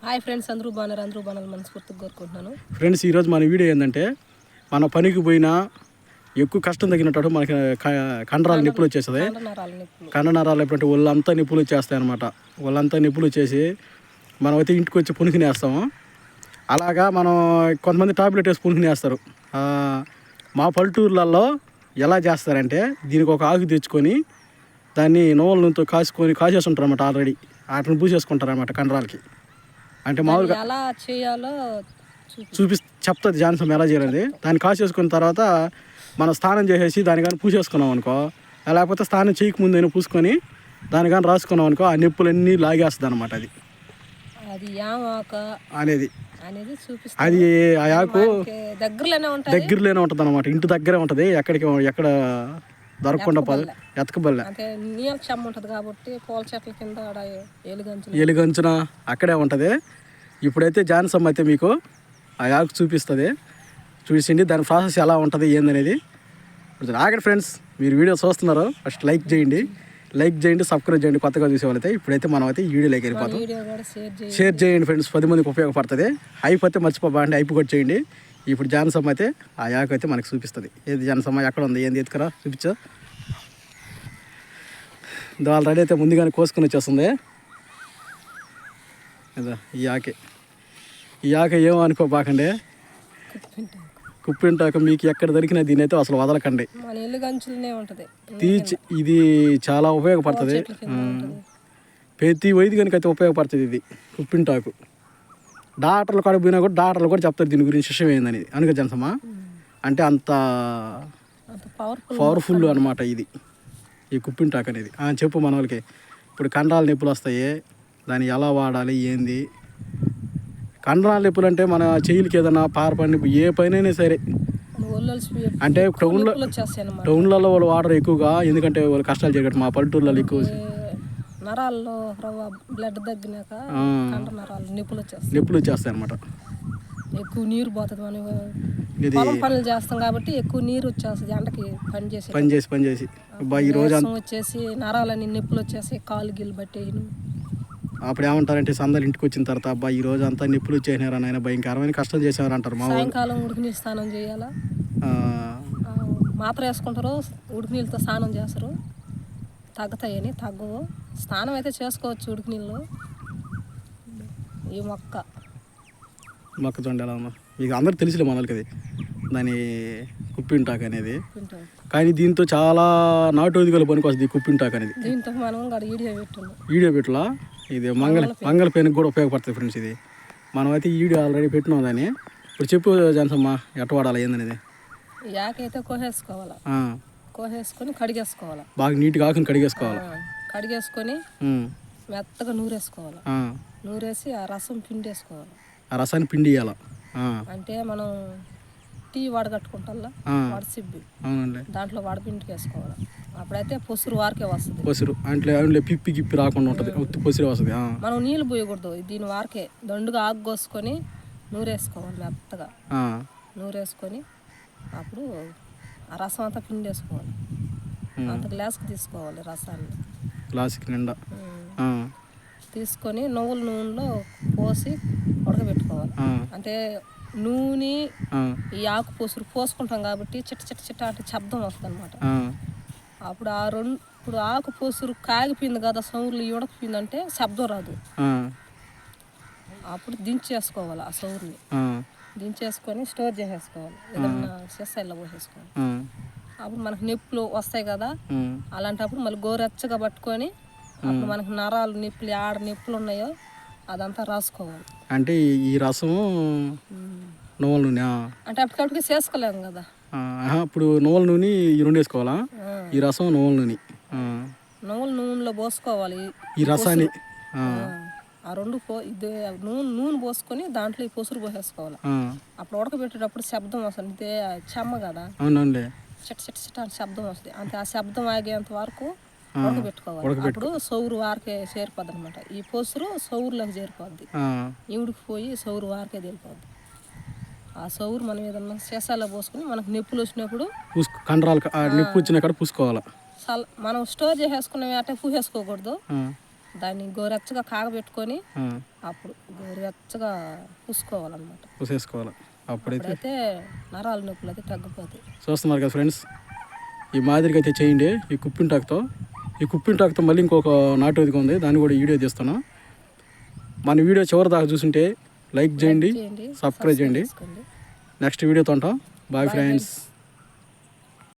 Hi friends, అందరూ బాగున్నారు మనస్ఫూర్తిగా కోరుకుంటున్నాను. ఫ్రెండ్స్, ఈరోజు మన వీడియో ఏంటంటే మన పనికి పోయినా ఎక్కువ కష్టం తగినట్టు మనకి కండరాలు నొప్పులు వచ్చేస్తుంది. కండనరాలు ఎప్పుడంటే ఒళ్ళంతా నొప్పులు వచ్చేస్తాయి అనమాట. ఒళ్ళంతా నొప్పులు వచ్చేసి మనం అయితే ఇంటికి వచ్చి పుణికినేస్తాము. అలాగా మనం కొంతమంది టాబ్లెట్ వేసి పుణికినేస్తారు. మా పల్లెటూర్లలో ఎలా చేస్తారంటే దీనికి ఒక ఆకు తెచ్చుకొని దాన్ని నూనె నూనెతో కాసేసి ఉంటారు అన్నమాట. ఆల్రెడీ వాటిని పూసేసుకుంటారు అన్నమాట కండరాలకి. అంటే మామూలుగా ఎలా చేయాలో చెప్తుంది జాన్సమ్ ఎలా చేయాలి. దాన్ని కాసేసుకున్న తర్వాత మనం స్నానం చేసేసి దాని కానీ పూసేసుకున్నాం అనుకో, లేకపోతే స్నానం చేయకముందైనా పూసుకొని దాని కానీ రాసుకున్నాం అనుకో, ఆ నొప్పులన్నీ లాగేస్తుంది అనమాట. అది అది ఆ ఆకు దగ్గరలోనే ఉంటుంది అనమాట. ఇంటి దగ్గరే ఉంటుంది, ఎక్కడ దొరకకుండా ఎతకబల్లె ఎలుగంచున అక్కడే ఉంటుంది. ఇప్పుడైతే జాన్సమ్ అయితే మీకు ఆ ఆకు చూపిస్తుంది, చూసిండి దాని ప్రాసెస్ ఎలా ఉంటుంది ఏందనేది. ఆగండి ఫ్రెండ్స్, మీరు వీడియో చూస్తున్నారు, ఫస్ట్ లైక్ చేయండి, సబ్స్క్రైబ్ చేయండి కొత్తగా చూసేవాళ్ళైతే. ఇప్పుడైతే మనం అయితే ఈ వీడియోలోకి వెళ్ళిపోతాం. షేర్ చేయండి ఫ్రెండ్స్, 10 మందికి ఉపయోగపడుతుంది. అయిపోతే మర్చిపోబాండి, అయిపోయి చేయండి. ఇప్పుడు జాన్సమ్ అయితే ఆ ఆకు అయితే మనకు చూపిస్తుంది. ఏది జాన్సమ్ ఎక్కడ ఉంది, ఏంది ఎత్తుకరా చూపించు. ఆల్రెడీ అయితే ముందుగానే కోసుకొని వచ్చేస్తుంది. అదా ఈ ఆక ఏమో అనుకోబాకండి, కుప్పింటాక మీకు ఎక్కడ దొరికినా దీని అయితే అసలు వదలకండి. ఇది చాలా ఉపయోగపడుతుంది. ప్రతి వైద్యానికి అయితే ఉపయోగపడుతుంది ఇది కుప్పింటాకు. డాక్టర్లు కాడ పోయినా కూడా డాక్టర్లు కూడా చెప్తారు దీని గురించి విషయం ఏందని. అనుక జనసమా అంటే అంత పవర్ఫుల్ అనమాట ఇది ఈ కుప్పింటాకు అనేది. చెప్పు మన వాళ్ళకి. ఇప్పుడు కండరాల నొప్పులు వస్తాయి, దాన్ని ఎలా వాడాలి ఏంది. కండరాల నొప్పులు అంటే మన చెయ్యిలకి ఏదైనా పారపడి ఏ పైన సరే, అంటే టౌన్లలో వాళ్ళు వాడరు ఎక్కువగా, ఎందుకంటే వాళ్ళు కష్టాలు చేయగట్టు. మా పల్లెటూర్లలో ఎక్కువ నరాల్లో బ్లడ్ తగ్గినాక నొప్పులు వచ్చేస్తాయి అనమాట. ఎక్కువ నీరు పోతుంది. మనం పనులు చేస్తాం కాబట్టి ఎక్కువ నీరు వచ్చేస్తుంది ఎండకి పని చేసి ఈ రోజు వచ్చేసి నరాలని నొప్పులు వచ్చేసి కాలు గిల్లు బట్టి. అప్పుడు ఏమంటారంటే సందలు ఇంటికి వచ్చిన తర్వాత అబ్బా ఈ రోజు అంతా నొప్పులు వచ్చేసినారు అని, ఆయన భయంకరమైన కష్టం చేసేవారు అంటారు. సాయంకాలం ఉడికి నీళ్ళు స్నానం చేయాలా, మాత్ర వేసుకుంటారు, ఉడికి నీళ్ళతో స్నానం చేస్తారు, తగ్గుతాయని. తగ్గవు, స్నానం అయితే చేసుకోవచ్చు ఉడికి నీళ్ళు. ఈ మొక్కజొండ ఎలా ఉందో మీకు అందరూ తెలిసిలే మనకి. అది దాని కుప్పింటాకు అనేది. కానీ దీంతో చాలా నాటు వైద్యాలు పనికి వస్తుంది ఈ కుప్పింటాకు అనేది. దీంతో మనం వీడియో పెట్టలా, ఇది మంగళ పెయిన్కి కూడా ఉపయోగపడుతుంది ఫ్రెండ్స్. ఇది మనం అయితే ఈ వీడియో ఆల్రెడీ పెట్టినాం దాన్ని. ఇప్పుడు చెప్పు జాన్సమ్మ ఎట్ట వాడాలి ఏందనేది. యాకైతే కోసేసుకొని కడిగేసుకోవాలి, బాగా నీట్గా ఆకుని కడిగేసుకొని మెత్తగా నూరేసుకోవాలి. నూరేసి ఆ రసం పిండేసుకోవాలి. ఆ రసాన్ని పిండి ఇవ్వాలి. అంటే మనం టీ వడగట్టుకుంటా వడసిబ్బి, దాంట్లో వడపిండికి వేసుకోవాలి. అప్పుడైతే పొసురు వారికే వస్తుంది. పొసురు అంటే పిప్పి గిప్పి రాకుండా ఉంటుంది, పొసురు వస్తుంది. మనం నీళ్ళు పోయకూడదు, దీని వారికే దండుగా ఆకు కోసుకొని నూరేసుకోవాలి. మెత్తగా నూరేసుకొని అప్పుడు ఆ రసం అంతా పిండేసుకోవాలి. అంత గ్లాస్కి తీసుకోవాలి రసాన్ని, గ్లాస్కి నిండా తీసుకొని నువ్వుల నూనెలో పోసి ఉడకబెట్టుకోవాలి. అంటే నూనె ఈ ఆకు పొసురు పోసుకుంటాం కాబట్టి చిట్ట అంటే శబ్దం వస్తుంది అనమాట. అప్పుడు ఇప్పుడు ఆకు పొసురు కాగిపోయింది కదా, సౌరులు ఉడకపోయిందంటే శబ్దం రాదు. అప్పుడు దించేసుకోవాలి, ఆ సౌరుని దించేసుకొని స్టోర్ చేసేసుకోవాలి, ఏదన్నా సెస్సైల్లో పోసేసుకోవాలి. అప్పుడు మనకు నొప్పులు వస్తాయి కదా, అలాంటప్పుడు మళ్ళీ గోరెచ్చగా పట్టుకొని అప్పుడు మనకు నరాలు నొప్పులు ఆడ నొప్పులు ఉన్నాయో అదంతా రాసుకోవాలి. అంటే ఈ రసము నువ్వుల నూనె అంటే అప్పటికప్పటికి చేసుకోలేము కదా. ఇప్పుడు నువ్వుల నూనె ఈ రెండు వేసుకోవాలా, ఈ రసం నువ్వుల నూనెలో పోసుకోవాలి ఈ రసాన్ని. ఆ రెండు నూనె పోసుకొని దాంట్లో ఈ పొసురు పోసేసుకోవాలి. అప్పుడు ఉడకబెట్టేటప్పుడు శబ్దం వస్తుంది, చెమ్మ కదా, చిట్ట అని శబ్దం వస్తుంది. అంతే ఆ శబ్దం ఆగేంత వరకు ఉడకబెట్టుకోవాలి. అప్పుడు సౌరు వారికే చేరిపోద్ది అనమాట. ఈ పొసురు సౌరులోకి చేరిపోద్ది, ఈవిడికి పోయి సౌరు వారికే తెలిపోద్ది. ఆ సౌరు మనం ఏదన్నా సీసాలో పోసుకొని మనకు నొప్పులు వచ్చినప్పుడు కండరాలు నొప్పి వచ్చిన పూసుకోవాలి. మనం స్టోర్ చేసేసుకున్నవి అట్టే పూసేసుకోకూడదు. దాన్ని గోరెచ్చగా కాగబెట్టుకొని అప్పుడు గోరెచ్చగా పూసుకోవాలన్నమాట. పూసేసుకోవాలి. అప్పుడైతే నరాల నొప్పులు అయితే తగ్గిపోతాయి. చూస్తున్నారు కదా ఫ్రెండ్స్, ఈ మాదిరిగా అయితే చేయండి ఈ కుప్పింటాకుతో. ఈ కుప్పింటాకుతో మళ్ళీ ఇంకొక నాటు ఉంది, దాన్ని కూడా వీడియో తీస్తాను. మన వీడియో చివరి దాకా చూసుంటే లైక్ చేయండి, సబ్స్క్రైబ్ చేయండి. నెక్స్ట్ వీడియోతో ఉంటాం. Bye friends.